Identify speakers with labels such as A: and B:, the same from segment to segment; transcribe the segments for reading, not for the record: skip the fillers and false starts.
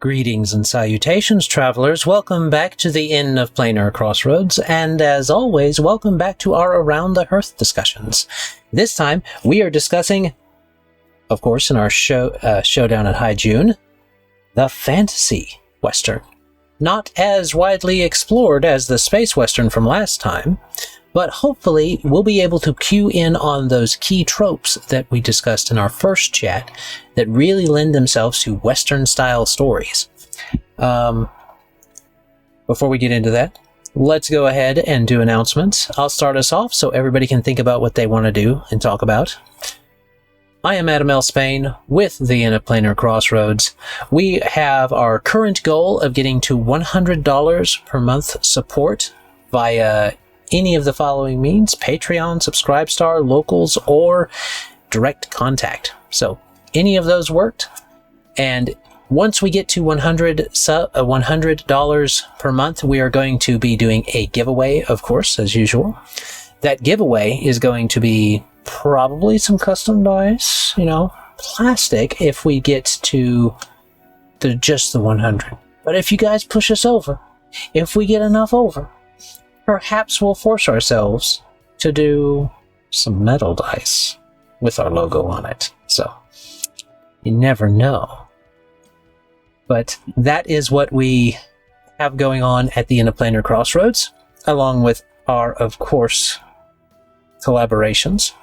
A: Greetings and salutations, travelers. Welcome back to the Inn of Planar Crossroads, and as always, welcome back to our Around the Hearth discussions. This time, we are discussing, of course, in our Showdown at High June, the fantasy Western. Not as widely explored as the space Western from last time, but hopefully we'll be able to cue in on those key tropes that we discussed in our first chat that really lend themselves to Western-style stories. Before we get into that, let's go ahead and do announcements. I'll start us off so everybody can think about what they want to do and talk about. I am Adam L. Spain with the Inn of Planar Crossroads. We have our current goal of getting to $100 per month support via any of the following means: Patreon, Subscribestar, Locals, or direct contact. So any of those worked. And once we get to $100 per month, we are going to be doing a giveaway, of course, as usual. That giveaway is going to be probably some custom dice, plastic, if we get to just the 100. But if you guys push us over, if we get enough over, perhaps we'll force ourselves to do some metal dice with our logo on it. So, you never know. But that is what we have going on at the Inn of Planar Crossroads, along with our, of course, collaborations.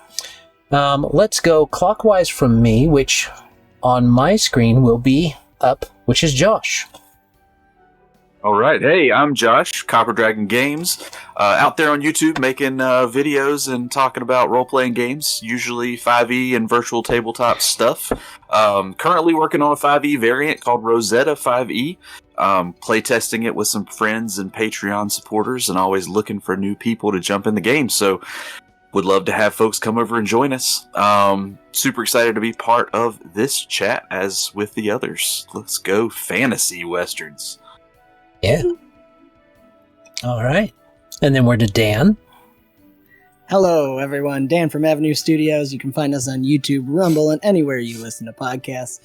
A: Let's go clockwise from me, which on my screen will be up, which is Josh.
B: All right. Hey, I'm Josh, Copper Dragon Games, out there on YouTube making videos and talking about role-playing games, usually 5e and virtual tabletop stuff. Currently working on a 5e variant called Rosetta 5e, playtesting it with some friends and Patreon supporters, and always looking for new people to jump in the game. So would love to have folks come over and join us. Super excited to be part of this chat as with the others. Let's go fantasy westerns.
A: Yeah. All right. And then we're to Dan.
C: Hello, everyone. Dan from Avenue Studios. You can find us on YouTube, Rumble, and anywhere you listen to podcasts.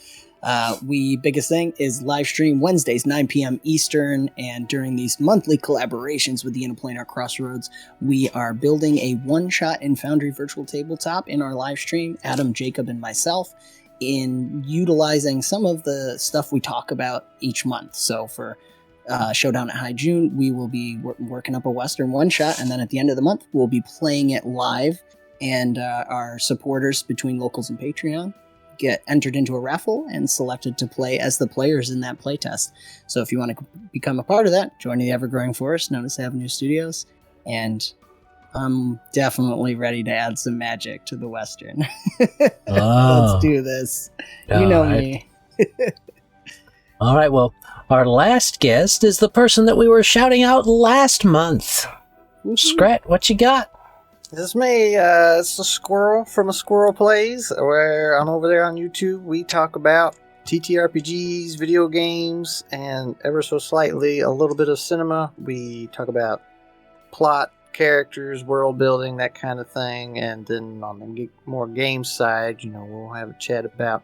C: Biggest thing is live stream Wednesdays, 9 p.m. Eastern, and during these monthly collaborations with the Inn of Planar Crossroads, we are building a one-shot in Foundry virtual tabletop in our live stream, Adam, Jacob, and myself, in utilizing some of the stuff we talk about each month. So for Showdown at High June, we will be working up a Western one-shot, and then at the end of the month, we'll be playing it live, and our supporters between Locals and Patreon get entered into a raffle and selected to play as the players in that playtest. So if you want to become a part of that, join the ever-growing force known as Avenue Studios, and I'm definitely ready to add some magic to the Western. Let's do this. You know me.
A: All right, well, our last guest is the person that we were shouting out last month. Scrat, what you got?
D: This is me. It's the Squirrel from A Squirrel Plays, where I'm over there on YouTube. We talk about TTRPGs, video games, and ever so slightly a little bit of cinema. We talk about plot, characters, world building, that kind of thing. And then on the more game side, we'll have a chat about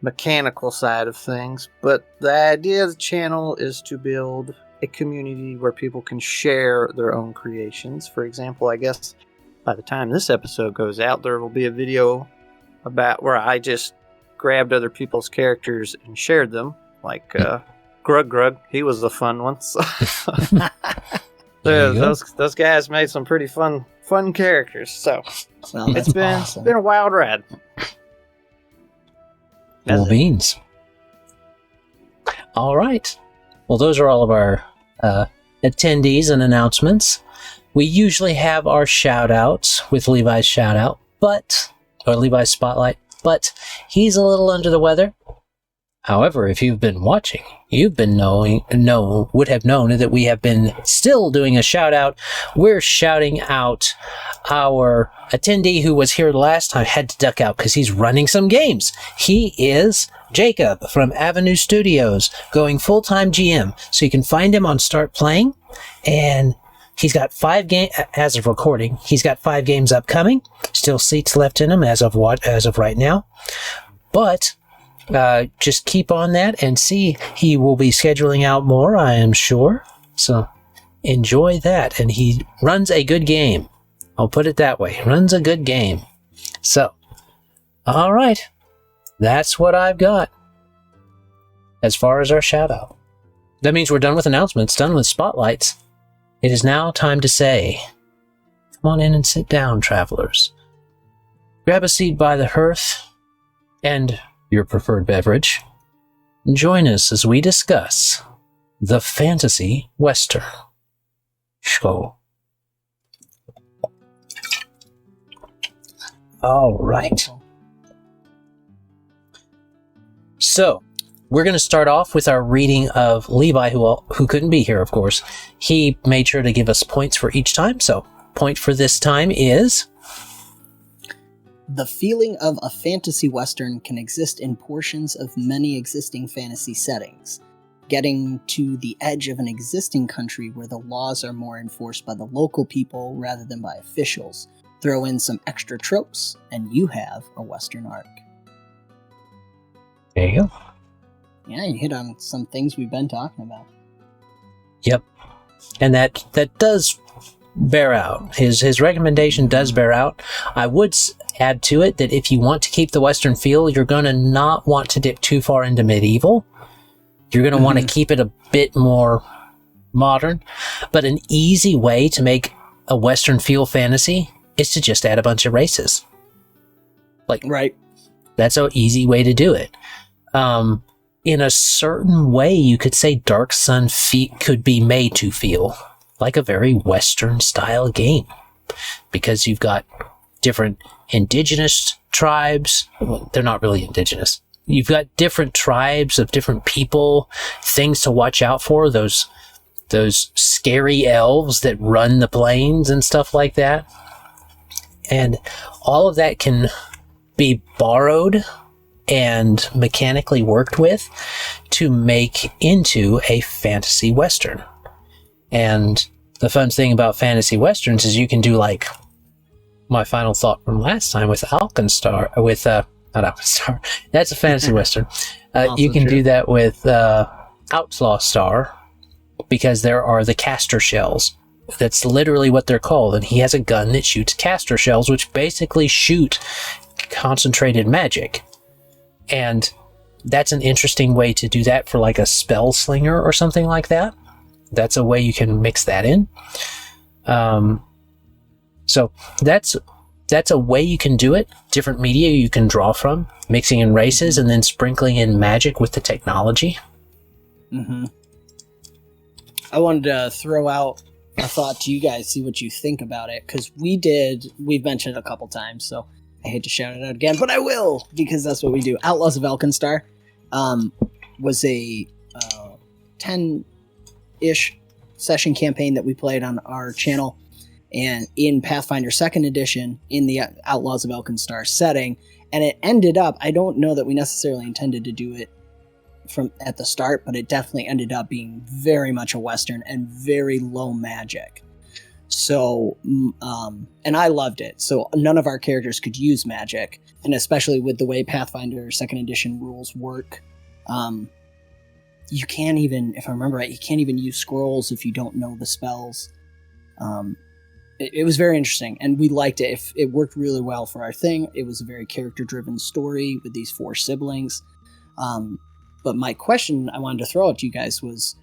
D: mechanical side of things. But the idea of the channel is to build a community where people can share their own creations. For example, I guess by the time this episode goes out, there will be a video about where I just grabbed other people's characters and shared them, like Grug. He was a fun one. So those guys made some pretty fun characters. So it's been a wild ride.
A: Cool beans. All right. Well, those are all of our attendees and announcements. We usually have our shout-outs with Levi's shout-out, or Levi's spotlight, but he's a little under the weather. However, if you've been watching, would have known that we have been still doing a shout-out. We're shouting out our attendee who was here last time, had to duck out because he's running some games. He is Jacob from Avenue Studios, going full-time GM. So you can find him on Start Playing, and he's got 5 games, as of recording, he's got 5 games upcoming. Still seats left in him as of right now. But just keep on that and see. He will be scheduling out more, I am sure. So enjoy that. And he runs a good game. I'll put it that way. Runs a good game. So, all right. That's what I've got as far as our shout out. That means we're done with announcements, done with spotlights. It is now time to say, come on in and sit down, travelers. Grab a seat by the hearth and your preferred beverage. Join us as we discuss the fantasy western. Skål. All right. So, we're going to start off with our reading of Levi, who couldn't be here, of course. He made sure to give us points for each time, so point for this time is...
C: The feeling of a fantasy western can exist in portions of many existing fantasy settings. Getting to the edge of an existing country where the laws are more enforced by the local people rather than by officials. Throw in some extra tropes, and you have a western arc.
A: There you go.
C: Yeah, you hit on some things we've been talking about.
A: Yep. And that does bear out. His recommendation does bear out. I would add to it that if you want to keep the Western feel, you're going to not want to dip too far into medieval. You're going to want to keep it a bit more modern. But an easy way to make a Western feel fantasy is to just add a bunch of races.
C: Right.
A: That's an easy way to do it. In a certain way, you could say Dark Sun could be made to feel like a very Western style game, because you've got different indigenous tribes. Well, they're not really indigenous. You've got different tribes of different people, things to watch out for, those scary elves that run the plains and stuff like that. And all of that can be borrowed and mechanically worked with to make into a fantasy western. And the fun thing about fantasy westerns is you can do like my final thought from last time with Alkenstar, with not Alkenstar, that's a fantasy western. You can do that with Outlaw Star, because there are the caster shells. That's literally what they're called, and he has a gun that shoots caster shells, which basically shoot concentrated magic. And that's an interesting way to do that for like a spell slinger or something like that. That's a way you can mix that in. So that's a way you can do it. Different media you can draw from, mixing in races and then sprinkling in magic with the technology.
C: Mm-hmm. I wanted to throw out a thought to you guys, see what you think about it, because we've mentioned it a couple times, so I hate to shout it out again, but I will, because that's what we do. Outlaws of Alkenstar was a 10-ish session campaign that we played on our channel, and in Pathfinder 2nd edition, in the Outlaws of Alkenstar setting, and it ended up, I don't know that we necessarily intended to do it from at the start, but it definitely ended up being very much a Western and very low magic. So, and I loved it. So none of our characters could use magic, and especially with the way Pathfinder 2nd edition rules work, you can't even, if I remember right, you can't even use scrolls if you don't know the spells. It was very interesting, and we liked it. It worked really well for our thing. It was a very character-driven story with these 4 siblings. But my question I wanted to throw at you guys was,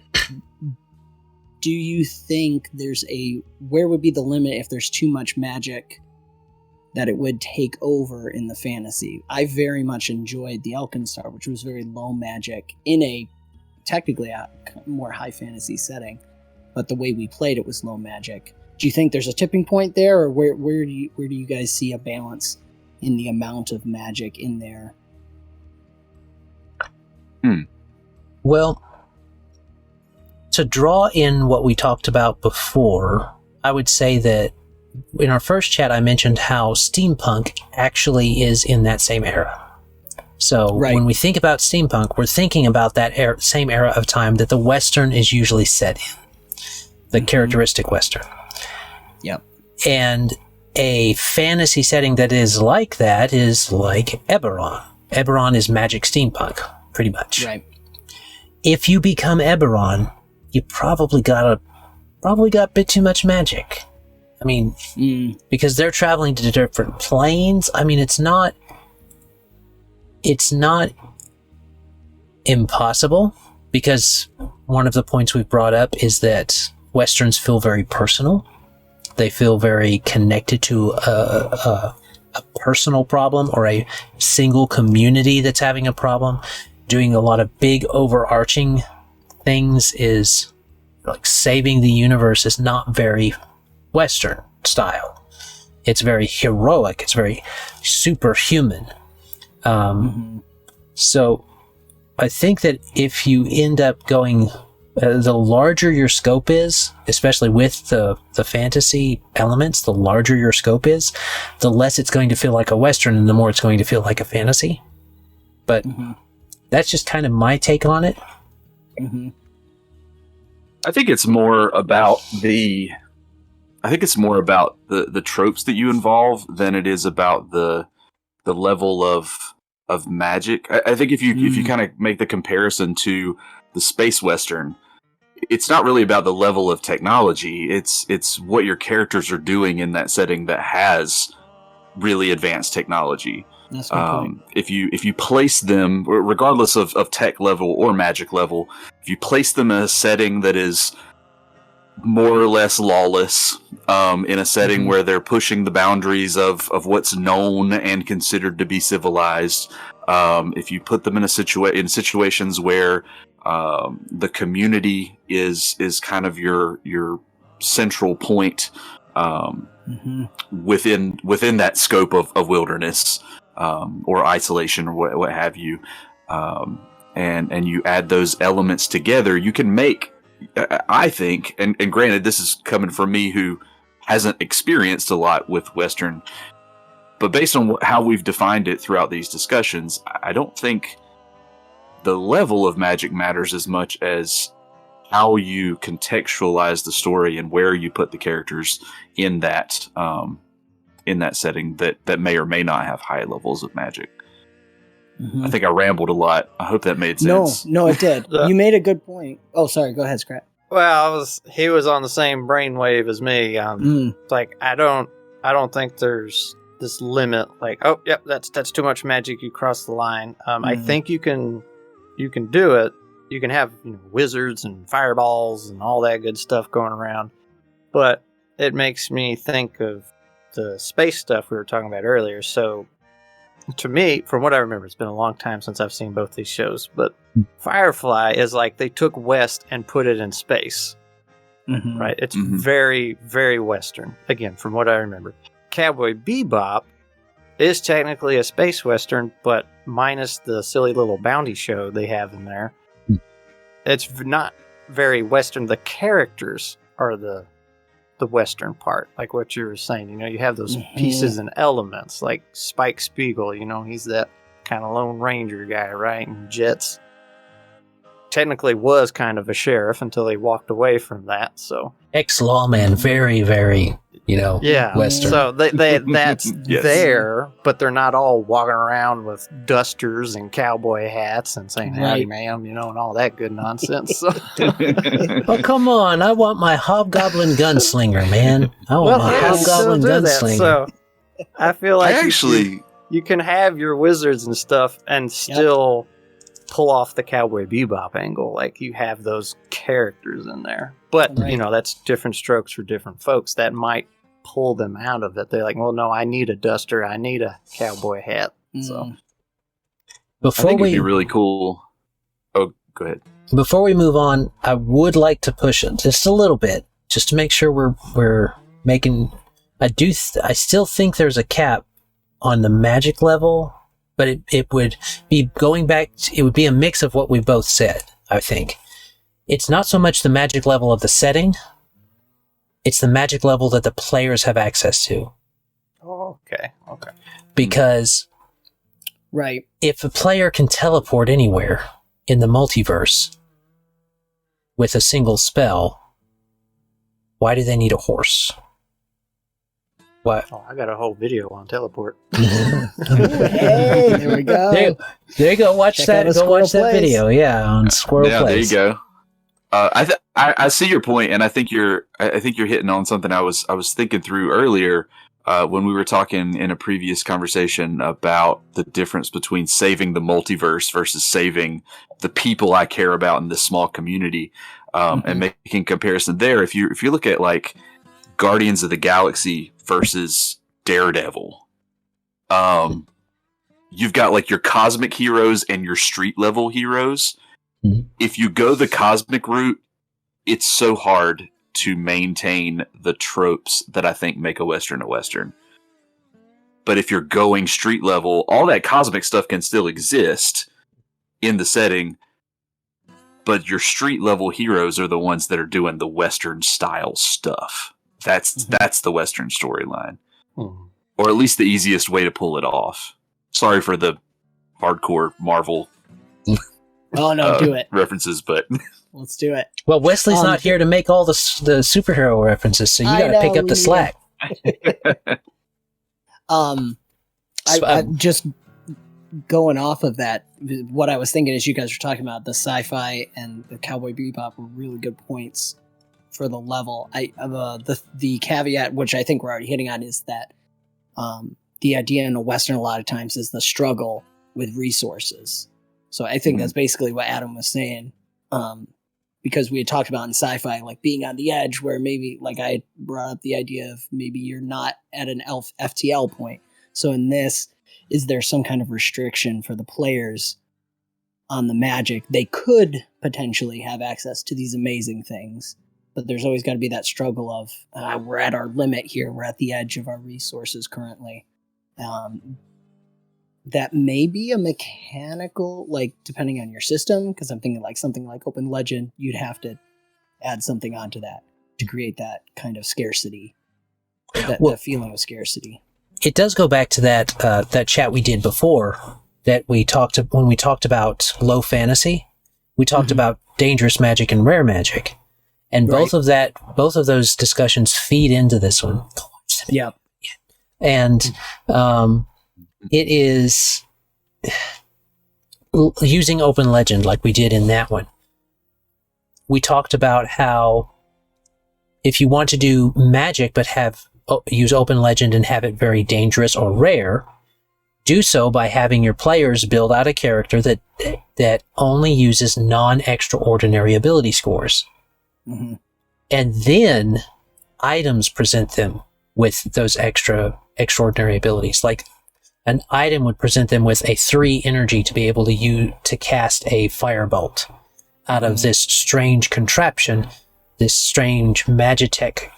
C: do you think where would be the limit if there's too much magic that it would take over in the fantasy? I very much enjoyed the Alkenstar, which was very low magic in a technically a more high fantasy setting, but the way we played it was low magic. Do you think there's a tipping point there, or where do you guys see a balance in the amount of magic in there?
A: Well, to draw in what we talked about before, I would say that in our first chat I mentioned how steampunk actually is in that same era. So when we think about steampunk, we're thinking about that same era of time that the Western is usually set in. The characteristic Western.
C: Yep.
A: And a fantasy setting that is like that is like Eberron. Eberron is magic steampunk, pretty much.
C: Right.
A: If you become Eberron, you probably got a bit too much magic. I mean, because they're traveling to different planes. I mean, it's not impossible, because one of the points we've brought up is that Westerns feel very personal. They feel very connected to a personal problem or a single community that's having a problem. Doing a lot of big overarching things is like saving the universe is not very Western style. It's very heroic. It's very superhuman. So I think that if you end up going, the larger your scope is, especially with the fantasy elements, the larger your scope is, the less it's going to feel like a Western and the more it's going to feel like a fantasy. But that's just kind of my take on it.
B: I think it's more about the tropes that you involve than it is about the level of magic. I think if you kind of make the comparison to the space Western, it's not really about the level of technology. It's what your characters are doing in that setting that has really advanced technology.
C: That's my point.
B: If you place them, regardless of tech level or magic level, if you place them in a setting that is more or less lawless, in a setting where they're pushing the boundaries of what's known and considered to be civilized, if you put them in in situations where the community is kind of your central point within that scope of wilderness or isolation or what have you, and you add those elements together, you can make, I think, and granted, this is coming from me who hasn't experienced a lot with Western, but based on how we've defined it throughout these discussions, I don't think the level of magic matters as much as how you contextualize the story and where you put the characters in that setting that may or may not have high levels of magic. I think I rambled a lot. I hope that made sense.
C: No, it did. You made a good point. Oh, sorry. Go ahead, Scrap.
D: Well, he was on the same brainwave as me. It's like I don't think there's this limit. Like, oh, yep, that's too much magic. You cross the line. I think you can do it. You can have wizards and fireballs and all that good stuff going around, but it makes me think of the space stuff we were talking about earlier. So, to me, from what I remember, it's been a long time since I've seen both these shows, but Firefly is like they took West and put it in space. Right? It's very, very Western, again, from what I remember. Cowboy Bebop is technically a space Western, but minus the silly little bounty show they have in there. It's not very Western. The characters are the Western part, like what you were saying. You have those pieces and elements, like Spike Spiegel. He's that kind of Lone Ranger guy, right? And Jets technically was kind of a sheriff until he walked away from that. So
A: ex-lawman, very, very, Western.
D: So that's there, but they're not all walking around with dusters and cowboy hats and saying howdy, ma'am, and all that good nonsense. So.
A: Oh, come on. I want my hobgoblin gunslinger, man. I want my hobgoblin gunslinger.
D: So I feel like you can have your wizards and stuff and still pull off the Cowboy Bebop angle. Like, you have those characters in there. But, that's different strokes for different folks. That might pull them out of it. They're like, well, no, I need a duster. I need a cowboy hat. So
B: I think it'd be really cool. Oh, go ahead.
A: Before we move on, I would like to push it just a little bit, just to make sure we're making... I still think there's a cap on the magic level, but it would be going back... It would be a mix of what we both said, I think. It's not so much the magic level of the setting, it's the magic level that the players have access to.
D: Oh, okay.
A: Because if a player can teleport anywhere in the multiverse with a single spell, why do they need a horse? What?
D: Oh, I got a whole video on teleport.
C: Hey, there we go.
A: There you go. Watch
C: Check
A: that.
C: out a
A: Go watch
C: Squirrel
A: that
C: Plays.
A: video. Yeah, on Squirrel
B: Yeah,
A: Plays.
B: there you go. I see your point, and I think you're hitting on something I was thinking through earlier when we were talking in a previous conversation about the difference between saving the multiverse versus saving the people I care about in this small community, and making comparison there. If you look at like Guardians of the Galaxy versus Daredevil, you've got like your cosmic heroes and your street level heroes. If you go the cosmic route, it's so hard to maintain the tropes that I think make a Western a Western. But if you're going street level, all that cosmic stuff can still exist in the setting, but your street level heroes are the ones that are doing the Western style stuff. That's the Western storyline. Or at least the easiest way to pull it off. Sorry for the hardcore Marvel
C: Oh no, do it.
B: references, but
C: Let's do it.
A: Well, Wesley's not here to make all the superhero references, so you got to pick up the slack.
C: I just going off of that, what I was thinking as you guys were talking about the sci-fi and the Cowboy Bebop were really good points for the level. The caveat, which I think we're already hitting on, is that the idea in a Western a lot of times is the struggle with resources. So I think that's basically what Adam was saying. Because we had talked about in sci-fi, like being on the edge, where maybe, like I brought up the idea of maybe you're not at an FTL point. So in this, is there some kind of restriction for the players on the magic? They could potentially have access to these amazing things, but there's always got to be that struggle of we're at our limit here. We're at the edge of our resources currently. That may be a mechanical, like depending on your system, because I'm thinking like something like Open Legend, you'd have to add something onto that to create that kind of scarcity, that feeling of scarcity.
A: It does go back to that chat we did before that we talked when we talked about low fantasy. We talked about dangerous magic and rare magic, and both of those discussions feed into this one.
C: Yeah,
A: and it is using Open Legend like we did in that one. We talked about how if you want to do magic but use Open Legend and have it very dangerous or rare, do so by having your players build out a character that only uses non-extraordinary ability scores. And then items present them with those extraordinary abilities. Like an item would present them with a 3 energy to be able to cast a firebolt out of this strange contraption, this strange Magitech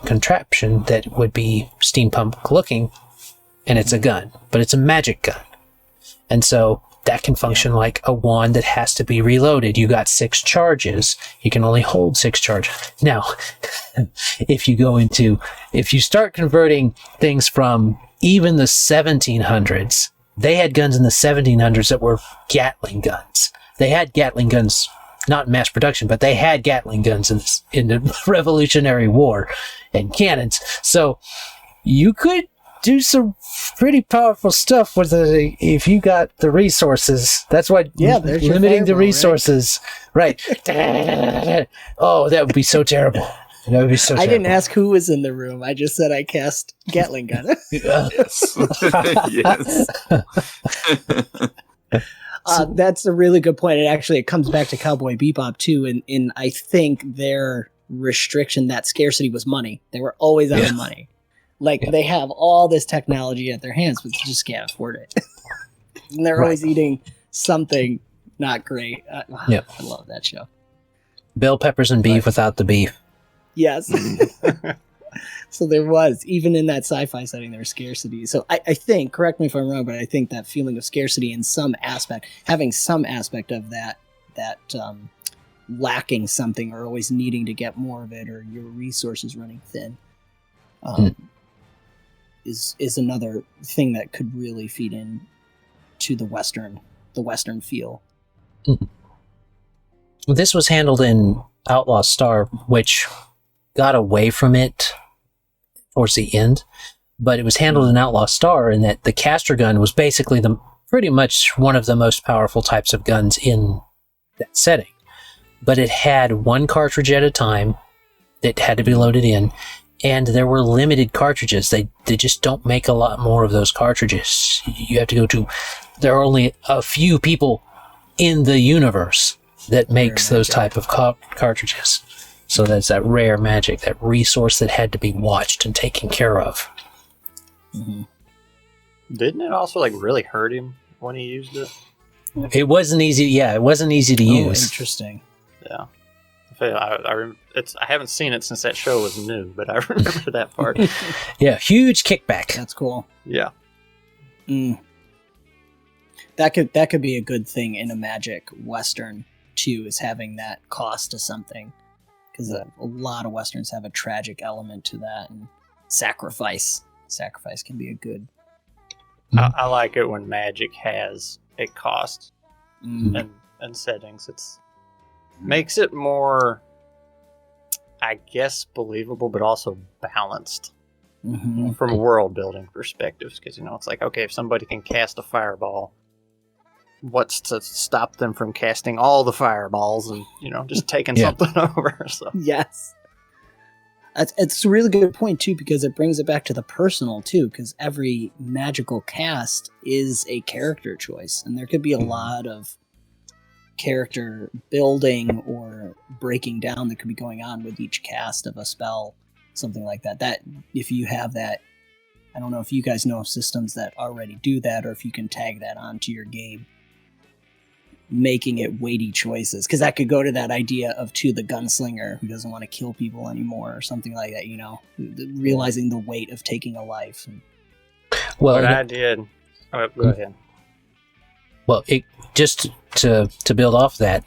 A: contraption that would be steampunk looking, and it's a gun, but it's a magic gun. And so that can function like a wand that has to be reloaded. You got 6 charges. You can only hold 6 charges. Now, if you start converting things from even the 1700s, they had guns in the 1700s that were Gatling guns. They had Gatling guns, not in mass production, but they had Gatling guns in the Revolutionary War and cannons. So you could do some pretty powerful stuff with it if you got the resources. That's why limiting the resources, right? Oh, that would be so terrible. That would be so terrible.
C: I didn't ask who was in the room. I just said I cast Gatling Gun.
B: yes.
C: That's a really good point. It comes back to Cowboy Bebop too, and I think their restriction, that scarcity, was money. They were always out of money. Like they have all this technology at their hands, but they just can't afford it. And they're always eating something not great. I love that show.
A: Bell peppers and beef without the beef.
C: Yes. So there was, even in that sci-fi setting, there was scarcity. So I think, correct me if I'm wrong, but I think that feeling of scarcity in some aspect, having some aspect of that lacking something or always needing to get more of it, or your resources running thin, is another thing that could really feed in to the Western feel.
A: This was handled in Outlaw Star, which got away from it towards the end, but it was handled in Outlaw Star in that the caster gun was basically pretty much one of the most powerful types of guns in that setting. But it had one cartridge at a time that had to be loaded in, and there were limited cartridges. They just don't make a lot more of those cartridges. You have to go to... There are only a few people in the universe that makes those type of cartridges. So that's that rare magic, that resource that had to be watched and taken care of.
C: Mm-hmm.
E: Didn't it also like really hurt him when he used it?
A: It wasn't easy. Yeah, it wasn't easy to use.
C: Interesting.
E: Yeah. I haven't seen it since that show was new, but I remember that part.
A: Yeah, huge kickback.
C: That's cool.
E: Yeah.
C: Mm. That could be a good thing in a Magic Western too, is having that cost to something, because a lot of Westerns have a tragic element to that, and sacrifice can be a good.
E: I like it when Magic has a cost and settings. It's makes it more, I guess, believable, but also balanced from a world building perspective. Because it's like, okay, if somebody can cast a fireball, what's to stop them from casting all the fireballs and just taking something over? So
C: yes, it's a really good point too, because it brings it back to the personal too. Because every magical cast is a character choice, and there could be a lot of character building or breaking down that could be going on with each cast of a spell, something like that. That if you have that, I don't know if you guys know of systems that already do that, or if you can tag that onto your game, making it weighty choices, because that could go to that idea of the gunslinger who doesn't want to kill people anymore or something like that, realizing the weight of taking a life.
A: Well,
E: what I did, go ahead.
A: Well, just to build off that,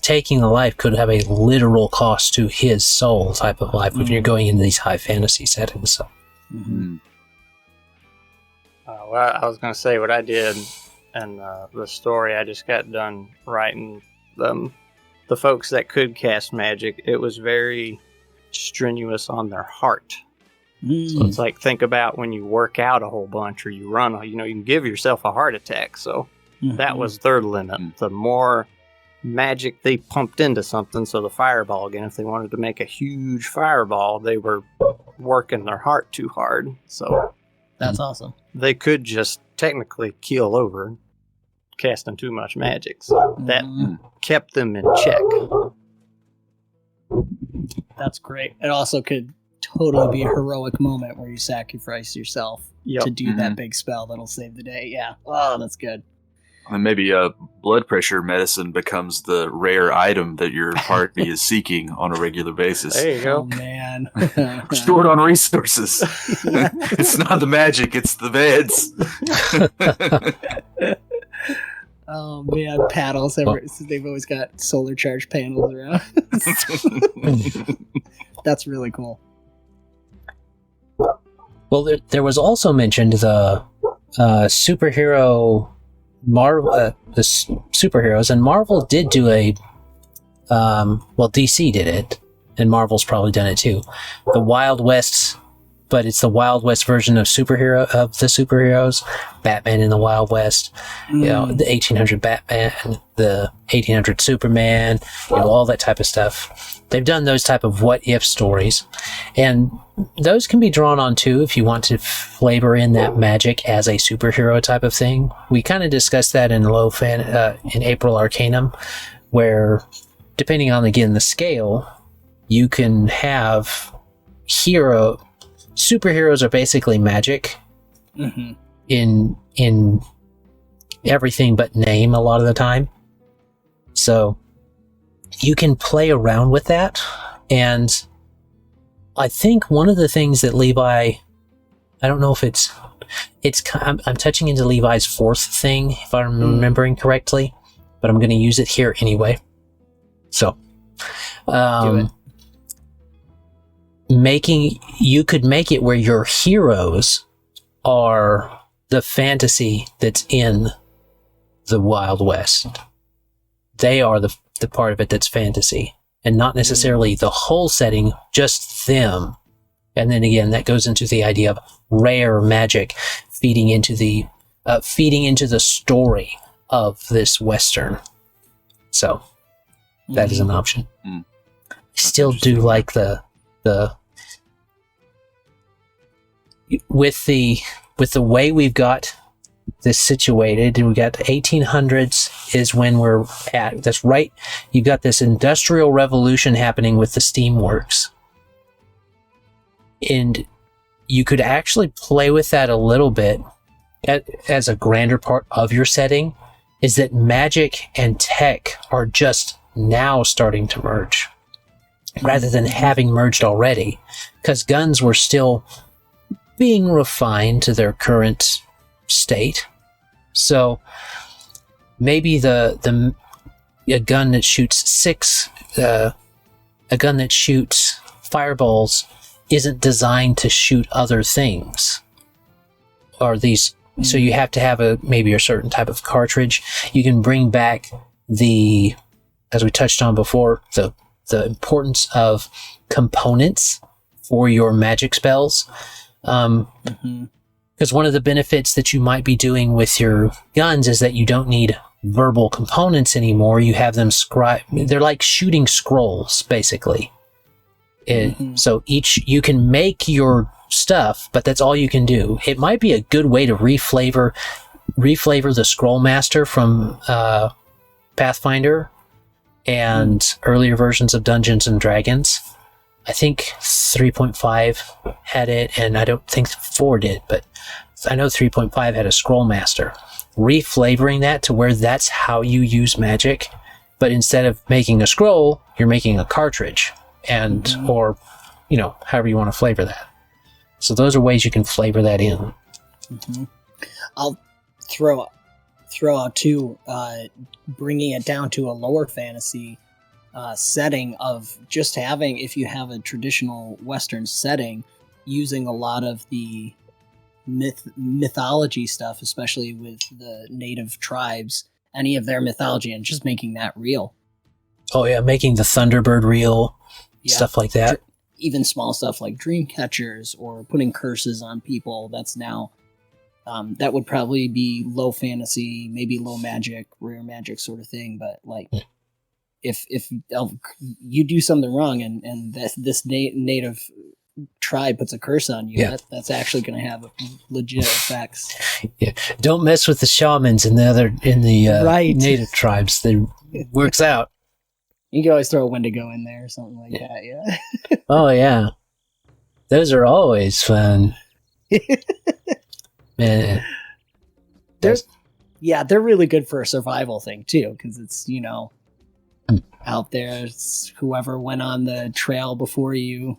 A: taking a life could have a literal cost to his soul type of life when you're going into these high fantasy settings. So,
E: well, I was going to say what I did, and the story I just got done writing. The folks that could cast magic, it was very strenuous on their heart. So it's like, think about when you work out a whole bunch or you run, you can give yourself a heart attack. So that was their limit. The more magic they pumped into something, so the fireball again, if they wanted to make a huge fireball, they were working their heart too hard. So
C: that's awesome.
E: They could just technically keel over casting too much magic. So that kept them in check.
C: That's great. It also could totally be a heroic moment where you sacrifice yourself to do that big spell that'll save the day. Yeah. Oh, that's good.
B: And maybe blood pressure medicine becomes the rare item that your party is seeking on a regular basis.
E: There you go.
C: Oh, man.
B: Short on resources. It's not the magic, it's the beds.
C: Oh, man. Paddles. They've always got solar charged panels around. That's really cool.
A: Well, there was also mentioned the superhero... the superheroes, and Marvel did do DC did it, and Marvel's probably done it too. The Wild West, but it's the Wild West version of the superheroes. Batman in the Wild West, the 1800 Batman, the 1800 Superman, all that type of stuff. They've done those type of what-if stories, and those can be drawn on too if you want to flavor in that magic as a superhero type of thing. We kind of discussed that in in April Arcanum, where depending on the scale, you can have superheroes are basically magic in everything but name a lot of the time. So you can play around with that, and I think one of the things that Levi, I don't know if I'm touching into Levi's fourth thing, if I'm remembering correctly, but I'm going to use it here anyway. So,
C: Do it.
A: You could make it where your heroes are the fantasy that's in the Wild West. They are the part of it that's fantasy, and not necessarily the whole setting, just them And then again, that goes into the idea of rare magic feeding into the story of this Western. So that is an option. I still do like the with the way we've got this situated. We got the 1800s is when we're at. That's right. You've got this industrial revolution happening with the steamworks. And you could actually play with that a little bit as a grander part of your setting, is that magic and tech are just now starting to merge rather than having merged already, because guns were still being refined to their current state. So maybe a gun that shoots a gun that shoots fireballs isn't designed to shoot other things, or these. So you have to have maybe a certain type of cartridge. You can bring back as we touched on before, the importance of components for your magic spells. Because one of the benefits that you might be doing with your guns is that you don't need verbal components anymore. You have them they're like shooting scrolls, basically. So you can make your stuff, but that's all you can do. It might be a good way to reflavor the Scroll Master from Pathfinder and earlier versions of Dungeons and Dragons. I think 3.5 had it, and I don't think 4 did, but I know 3.5 had a Scroll Master. Reflavoring that to where that's how you use magic, but instead of making a scroll, you're making a cartridge, or however you want to flavor that. So those are ways you can flavor that in.
C: I'll throw out too, bringing it down to a lower fantasy setting of just having, if you have a traditional Western setting, using a lot of the mythology stuff, especially with the native tribes, any of their mythology, and just making that real.
A: Oh yeah, making the Thunderbird real, stuff like that.
C: Even small stuff like dream catchers or putting curses on people. That's now that would probably be low fantasy, maybe low magic, rare magic sort of thing. But like, if you do something wrong and this native tribe puts a curse on you, that's actually going to have legit effects.
A: Yeah, don't mess with the shamans and the native tribes. It works out.
C: You can always throw a Wendigo in there or something like that, yeah.
A: Oh, yeah. Those are always fun. Man.
C: They're really good for a survival thing, too, because it's, out there, it's whoever went on the trail before you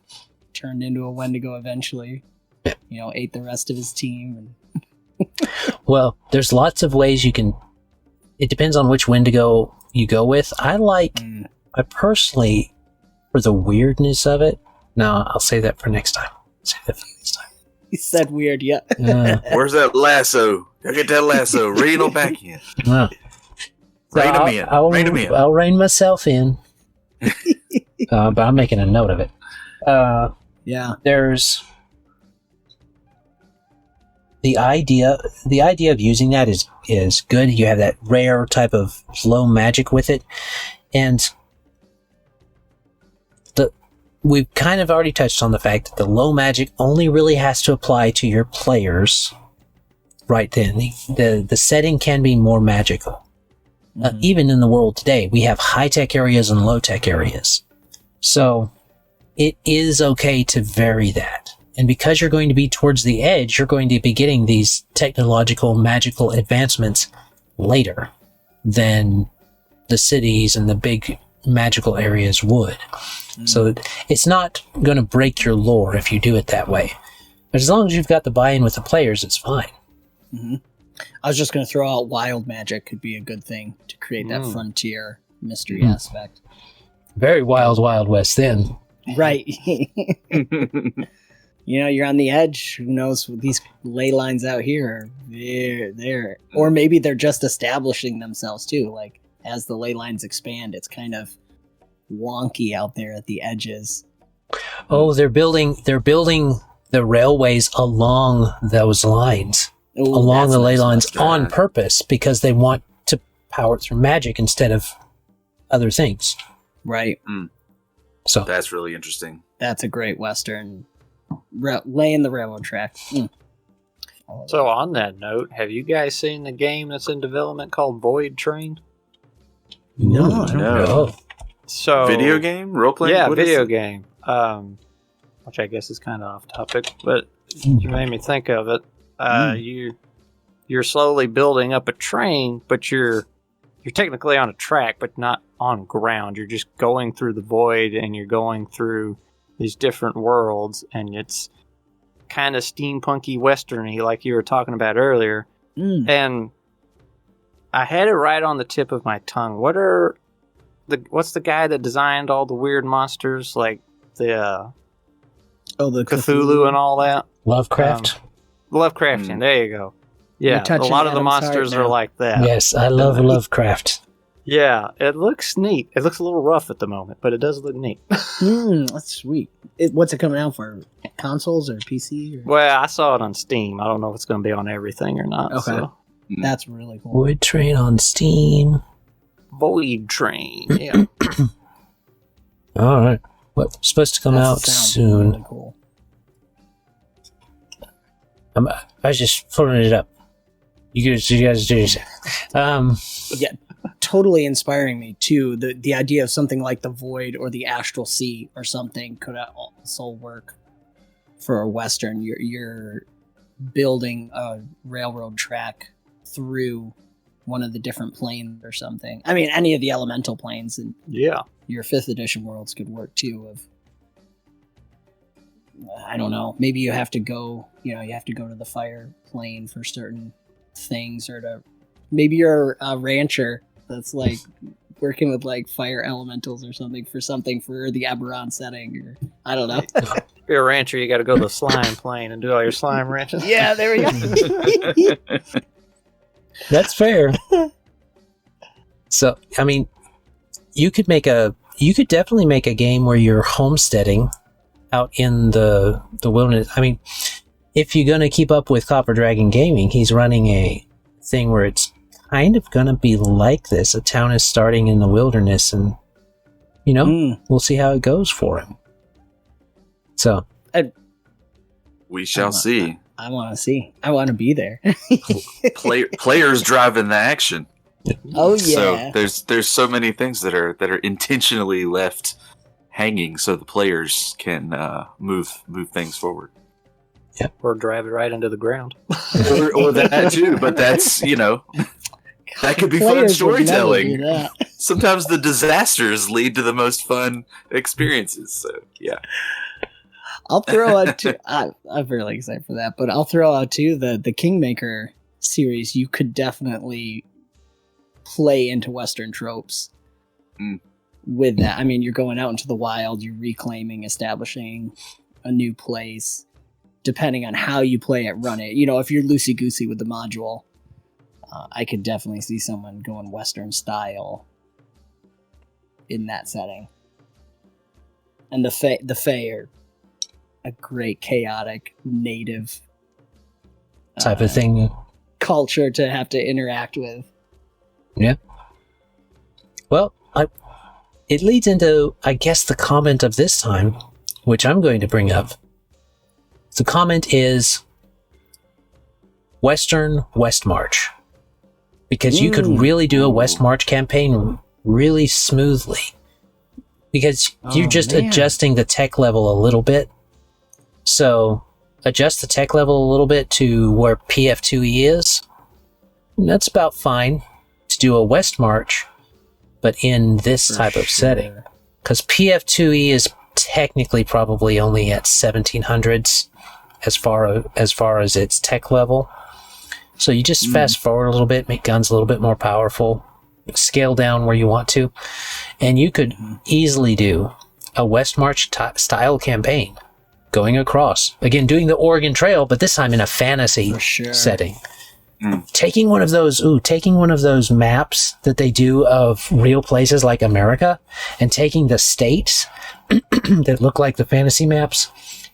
C: turned into a Wendigo eventually, ate the rest of his team.
A: Well, there's lots of ways you can... It depends on which Wendigo you go with. I personally, for the weirdness of it... No, I'll save that for next time.
C: He said weird, yeah.
B: Where's that lasso? Go get that lasso. Rein them back in. Rein them in.
A: I'll rein myself in. But I'm making a note of it. There's... The idea of using that is good. You have that rare type of low magic with it. And we've kind of already touched on the fact that the low magic only really has to apply to your players right then. The setting can be more magical. Even in the world today, we have high-tech areas and low-tech areas. So it is okay to vary that. And because you're going to be towards the edge, you're going to be getting these technological, magical advancements later than the cities and the big magical areas would. So it's not going to break your lore if you do it that way. But as long as you've got the buy-in with the players, it's fine.
C: I was just going to throw out wild magic could be a good thing to create that frontier mystery aspect. Very wild West then. Right. You're on the edge. Who knows? These ley lines out here, they're or maybe they're just establishing themselves too. Like as the ley lines expand, it's kind of wonky out there at the edges.
A: Oh, they're building the railways along those lines,
C: Ooh,
A: along
C: that's
A: the ley
C: nice.
A: lines on purpose because they want to power it through magic instead of other things.
C: Right.
A: So
B: That's really interesting.
C: That's a great Western laying the railroad track.
E: So on that note, have you guys seen the game that's in development called Void Train?
C: No,
A: Ooh,
C: I don't
B: No.
A: know.
E: So
B: Video game? Role playing?
E: Yeah,
B: What is
E: video
B: it?
E: game. Which I guess is kind of off topic, but you made me think of it. You're slowly building up a train, but you're technically on a track, but not on ground. You're just going through the void, and you're going through these different worlds, and it's kind of steampunky westerny, like you were talking about earlier. And I had it right on the tip of my tongue. What's the guy that designed all the weird monsters, like the
C: the
E: Cthulhu and all that?
A: Lovecraft.
E: Lovecraftian. There you go. Yeah, a
C: touching
E: lot of the
C: Adam's heart
E: monsters are
C: now.
E: like that.
A: Yes, I love Lovecraft.
E: Yeah, it looks neat. It looks a little rough at the moment, but it does look neat.
C: That's sweet. What's it coming out for? Consoles or PC? Or?
E: Well, I saw it on Steam. I don't know if it's going to be on everything or not.
C: Okay.
E: So.
C: That's really cool.
A: Wood Train on Steam.
E: Void Train. Yeah.
A: All right. Well, supposed to come
C: That
A: out
C: sounds
A: soon.
C: Really cool.
A: I was just pulling it up. You guys do this.
C: Yeah, totally inspiring me too. The idea of something like the Void or the Astral Sea or something could also work for a Western. You're building a railroad track through one of the different planes or something. I mean, any of the elemental planes and
E: Yeah.
C: your 5th edition worlds could work too. I don't know. Maybe you have to go. You have to go to the fire plane for certain things, or maybe you're a rancher that's like working with like fire elementals or something for the Eberron setting, or I don't know.
E: If you're a rancher, you got to go to the slime plane and do all your slime ranching.
C: Yeah, there we go.
A: That's fair. So, I mean, you could definitely make a game where you're homesteading out in the wilderness. I mean, if you're going to keep up with Copper Dragon Gaming, he's running a thing where it's kind of going to be like this. A town is starting in the wilderness, and, we'll see how it goes for him. So,
B: We shall see.
C: I want to see. I want to be there.
B: Players driving the action.
C: Oh
B: So
C: yeah.
B: there's so many things that are intentionally left hanging so the players can move things forward.
E: Or drive it right into the ground.
B: or that too, but that's that could be fun
C: Players would never
B: storytelling.
C: do that.
B: Sometimes the disasters lead to the most fun experiences. So yeah.
C: I'll throw out too. I'm really excited for that, but I'll throw out too the Kingmaker series. You could definitely play into Western tropes with that. I mean, you're going out into the wild, you're reclaiming, establishing a new place. Depending on how you play it, run it. If you're loosey goosey with the module, I could definitely see someone going Western style in that setting. And the Fae are a great chaotic native
A: type of thing.
C: culture to have to interact with.
A: Yeah. Well, it leads into, I guess, the comment of this time, which I'm going to bring up. The comment is Western Westmarch. Because you could really do a Westmarch campaign really smoothly. Because you're just adjusting the tech level a little bit. So, adjust the tech level a little bit to where PF2E is. That's about fine to do a Westmarch, but in this type of setting. Because PF2E is technically probably only at 1700s as far as its tech level. So you just fast forward a little bit, make guns a little bit more powerful, scale down where you want to, and you could easily do a Westmarch style campaign going across. Again, doing the Oregon Trail, but this time in a fantasy setting. Taking one of those maps that they do of real places like America and taking the states, that look like the fantasy maps,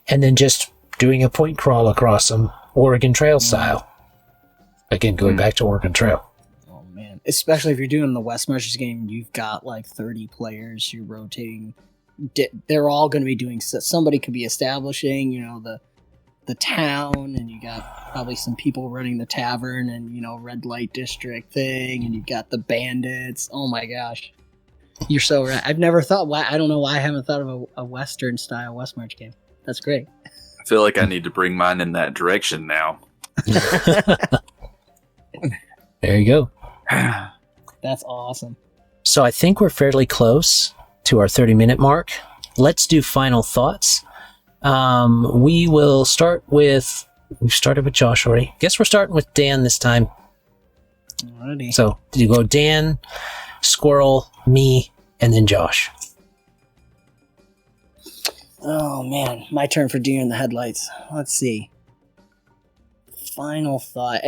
A: and then just doing a point crawl across them, Oregon Trail style. Again, going back to Oregon Trail.
C: Oh man, especially if you're doing the Westmarch game, you've got like 30 players. You're rotating. They're all going to be doing. Somebody could be establishing, the town, and you got probably some people running the tavern and red light district thing, and you've got the bandits. Oh my gosh, you're so right. I've never thought. Why I don't know why I haven't thought of a Western style Westmarch game. That's great.
B: I feel like I need to bring mine in that direction now.
A: There you go.
C: That's awesome.
A: So I think we're fairly close to our 30-minute mark. Let's do final thoughts. We will start with... We've started with Josh already. Guess we're starting with Dan this time.
C: Alrighty.
A: So you go Dan, Squirrel, me, and then Josh.
C: Oh man, my turn for deer in the headlights. Let's see. Final thought.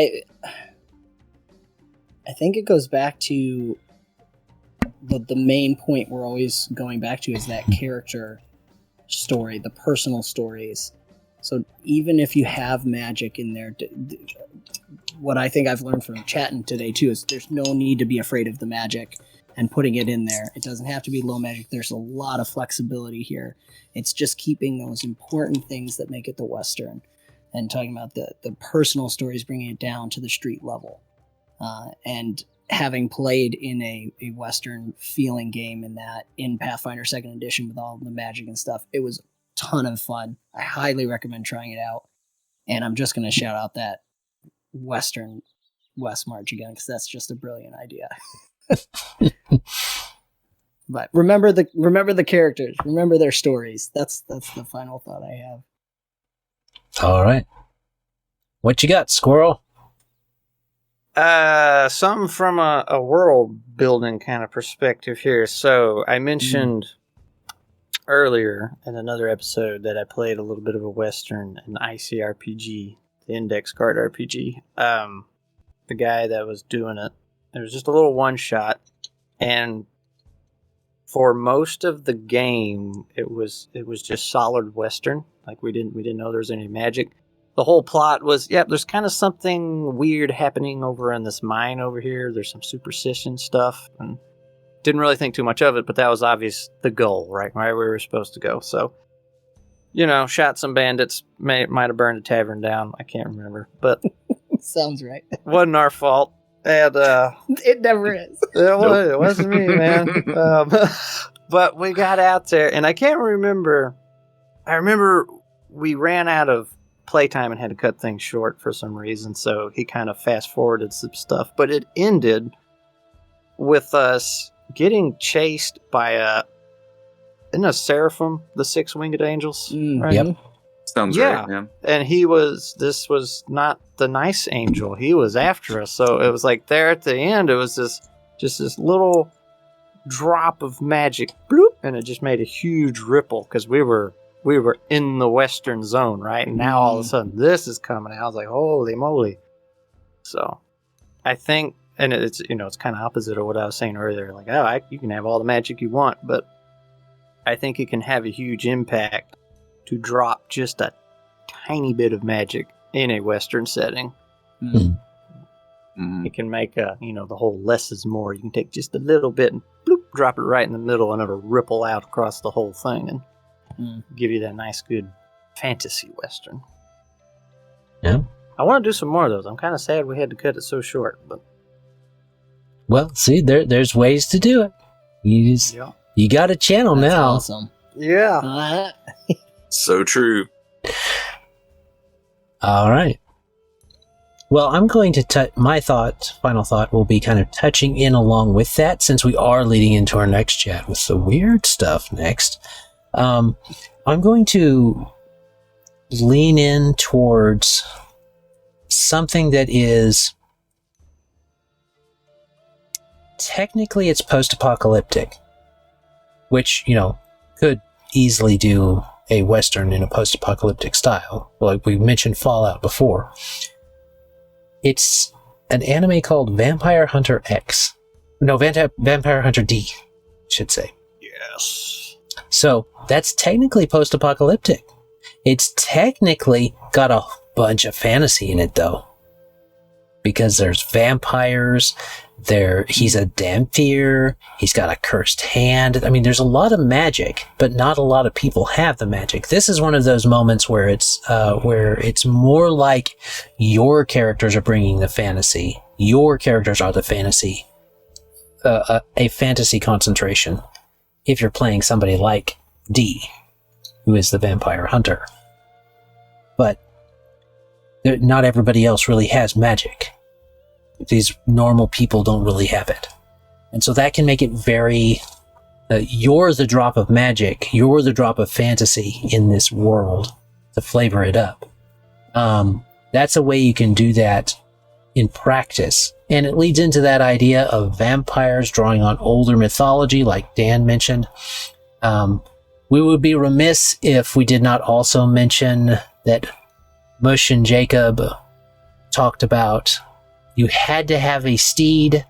C: I think it goes back to the main point we're always going back to is that character story, the personal stories. So even if you have magic in there, what I think I've learned from chatting today too is there's no need to be afraid of the magic and putting it in there. It doesn't have to be low magic. There's a lot of flexibility here. It's just keeping those important things that make it the Western and talking about the personal stories, bringing it down to the street level. And having played in a Western feeling game in Pathfinder 2nd Edition with all the magic and stuff, it was a ton of fun. I highly recommend trying it out. And I'm just going to shout out that Western Westmarch again, because that's just a brilliant idea. But remember the characters, remember their stories. That's the final thought I have.
A: All right. What you got, Squirrel?
E: Something from a world building kind of perspective here. So I mentioned earlier in another episode that I played a little bit of a Western, an ICRPG, the Index Card RPG. The guy that was doing it was just a little one shot, and for most of the game, it was just solid Western. Like we didn't know there was any magic. The whole plot was, there's kind of something weird happening over in this mine over here. There's some superstition stuff, and didn't really think too much of it, but that was obvious the goal, right? Where we were supposed to go. So, shot some bandits, might have burned a tavern down. I can't remember, but
C: sounds right.
E: Wasn't our fault. And
C: it never is.
E: It wasn't me, man. But we got out there, and I can't remember. I remember we ran out of playtime and had to cut things short for some reason, so he kind of fast forwarded some stuff. But it ended with us getting chased by isn't a seraphim, the 6 winged angels? Right?
A: Yep.
B: Sounds right, man.
E: And this was not the nice angel. He was after us. So it was like there at the end, it was just this little drop of magic, bloop, and it just made a huge ripple because we were in the Western zone, right? And now all of a sudden this is coming out. I was like, holy moly. So I think, and it's, it's kind of opposite of what I was saying earlier. Like, you can have all the magic you want, but I think it can have a huge impact to drop just a tiny bit of magic in a Western setting. It can make the whole less is more. You can take just a little bit and bloop, drop it right in the middle, and it'll ripple out across the whole thing and give you that nice, good fantasy Western.
A: Yeah.
E: I want to do some more of those. I'm kind of sad we had to cut it so short, but
A: Well, see, there's ways to do it. You got a channel
C: That's
A: now.
C: awesome.
E: yeah.
B: So true.
A: All right. Well, I'm going to my final thought will be kind of touching in along with that, since we are leading into our next chat with the weird stuff next. I'm going to lean in towards something that is technically it's post-apocalyptic, which, could easily do a Western in a post-apocalyptic style. Like we mentioned Fallout before. It's an anime called Vampire Hunter X. No, Vampire Hunter D, I should say.
E: Yes.
A: So that's technically post-apocalyptic. It's technically got a bunch of fantasy in it, though. Because there's vampires, he's a Damphir, he's got a cursed hand. I mean, there's a lot of magic, but not a lot of people have the magic. This is one of those moments where it's more like your characters are bringing the fantasy. Your characters are the fantasy. A fantasy concentration. If you're playing somebody like D, who is the vampire hunter. But not everybody else really has magic. These normal people don't really have it. And so that can make it very... you're the drop of magic. You're the drop of fantasy in this world to flavor it up. That's a way you can do that in practice. And it leads into that idea of vampires drawing on older mythology, like Dan mentioned. We would be remiss if we did not also mention that Mush and Jacob talked about you had to have a steed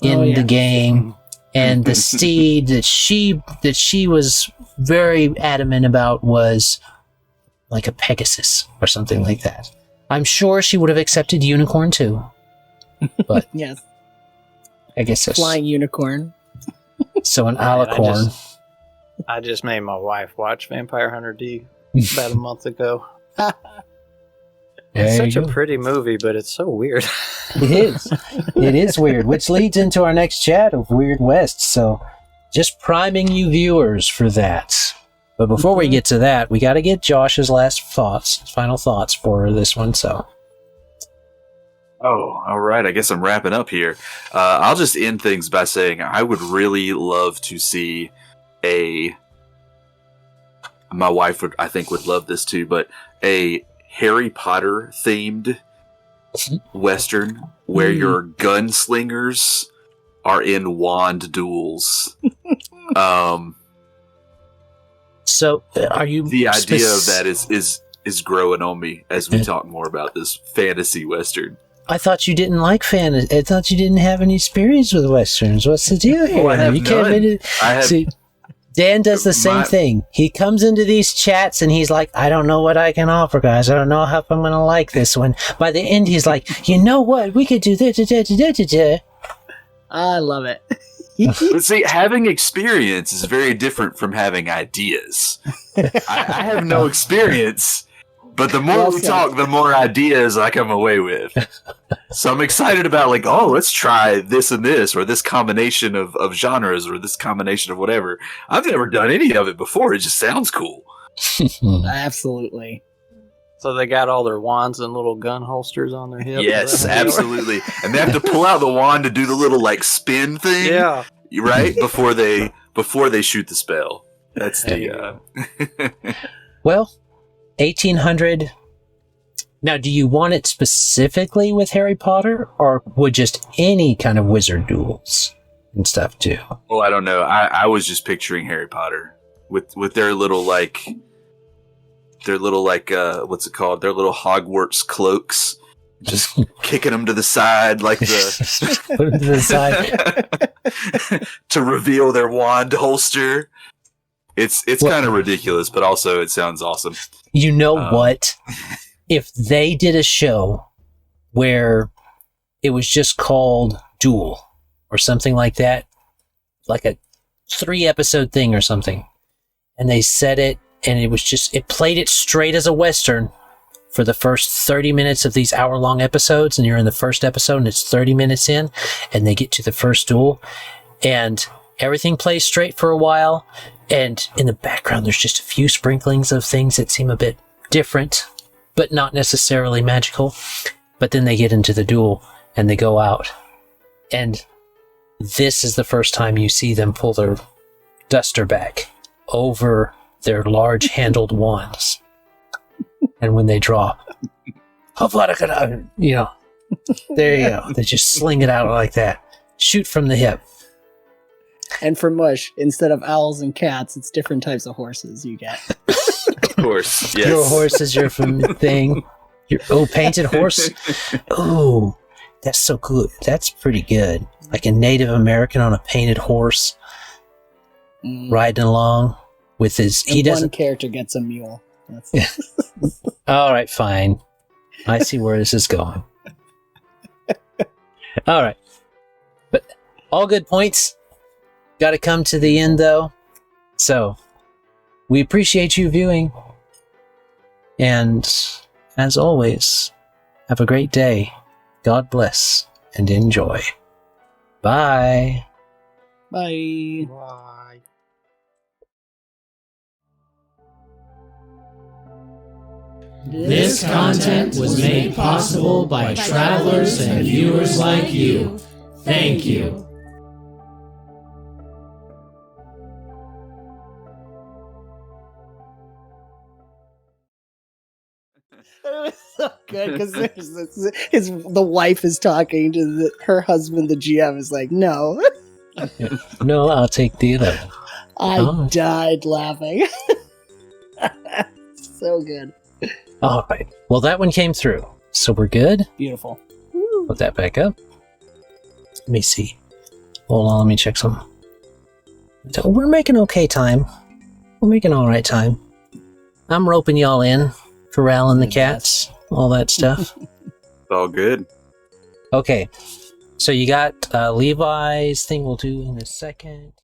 A: in the game, and the steed that she was very adamant about was like a Pegasus or something like that. I'm sure she would have accepted unicorn too, but
C: yes,
A: I guess it's
C: flying unicorn.
A: So an alicorn.
E: I just made my wife watch Vampire Hunter D about a month ago. It's such a pretty movie, but it's so weird.
A: It is. It is weird, which leads into our next chat of Weird West. So just priming you viewers for that. But before we get to that, we got to get Josh's final thoughts for this one. So.
B: Oh, all right. I guess I'm wrapping up here. I'll just end things by saying I would really love to see my wife would love this too, but a Harry Potter themed Western where your gunslingers are in wand duels.
A: So are you...
B: The idea of that is growing on me as we talk more about this fantasy Western.
A: I thought you didn't like fantasy. I thought you didn't have any experience with Westerns. What's the deal here?
B: Oh, I have none.
A: See, Dan does the same thing. He comes into these chats and he's like, I don't know what I can offer, guys. I don't know how I'm going to like this one. By the end, he's like, you know what? We could do this.
C: I love it.
B: But see, having experience is very different from having ideas. I have no experience, but the more we talk, the more ideas I come away with. So I'm excited about let's try this and this, or this combination of genres, or this combination of whatever. I've never done any of it before. It just sounds cool.
C: Absolutely.
E: So they got all their wands and little gun holsters on their hips?
B: Yes, absolutely. And they have to pull out the wand to do the little spin thing.
E: Yeah.
B: Right? Before they shoot the spell. That's the
A: Well, 1800. Now, do you want it specifically with Harry Potter, or would just any kind of wizard duels and stuff too?
B: Well, I don't know. I was just picturing Harry Potter with their little what's it called? Their little Hogwarts cloaks, just kicking them to the side
A: Put them to the side
B: to reveal their wand holster. It's kind of ridiculous, but also it sounds awesome.
A: You know what? If they did a show where it was just called Duel or something like that, like a 3-episode thing or something, and they said it, and it played it straight as a Western for the first 30 minutes of these hour-long episodes, and you're in the first episode and it's 30 minutes in, and they get to the first duel, and everything plays straight for a while, and in the background there's just a few sprinklings of things that seem a bit different, but not necessarily magical. But then they get into the duel and they go out, and this is the first time you see them pull their duster back over their large handled wands. And when they draw, there you go. They just sling it out like that. Shoot from the hip.
C: And for Mush, instead of owls and cats, it's different types of horses you get.
B: Of course, yes.
A: Your horse is your thing. Painted horse. Oh, that's so cool. That's pretty good. Like a Native American on a painted horse, riding along. with his.
C: And
A: He doesn't.
C: One character gets a mule. That's
A: All right, fine. I see where this is going. All right. But all good points. Got to come to the end, though. So, we appreciate you viewing. And, as always, have a great day. God bless and enjoy. Bye.
C: Bye.
D: Bye.
F: This content was made possible by travelers and viewers like you. Thank you.
C: It was so good because the wife is talking to her husband. The GM is like, "No."
A: No, I'll take the 11.
C: I died laughing. So good.
A: All right. Well, that one came through. So we're good.
C: Beautiful.
A: Put that back up. Let me see. Hold on, let me check some. So we're making okay time. We're making all right time. I'm roping y'all in, corralling the cats, all that stuff.
B: It's all good.
A: Okay. So you got Levi's thing we'll do in a second.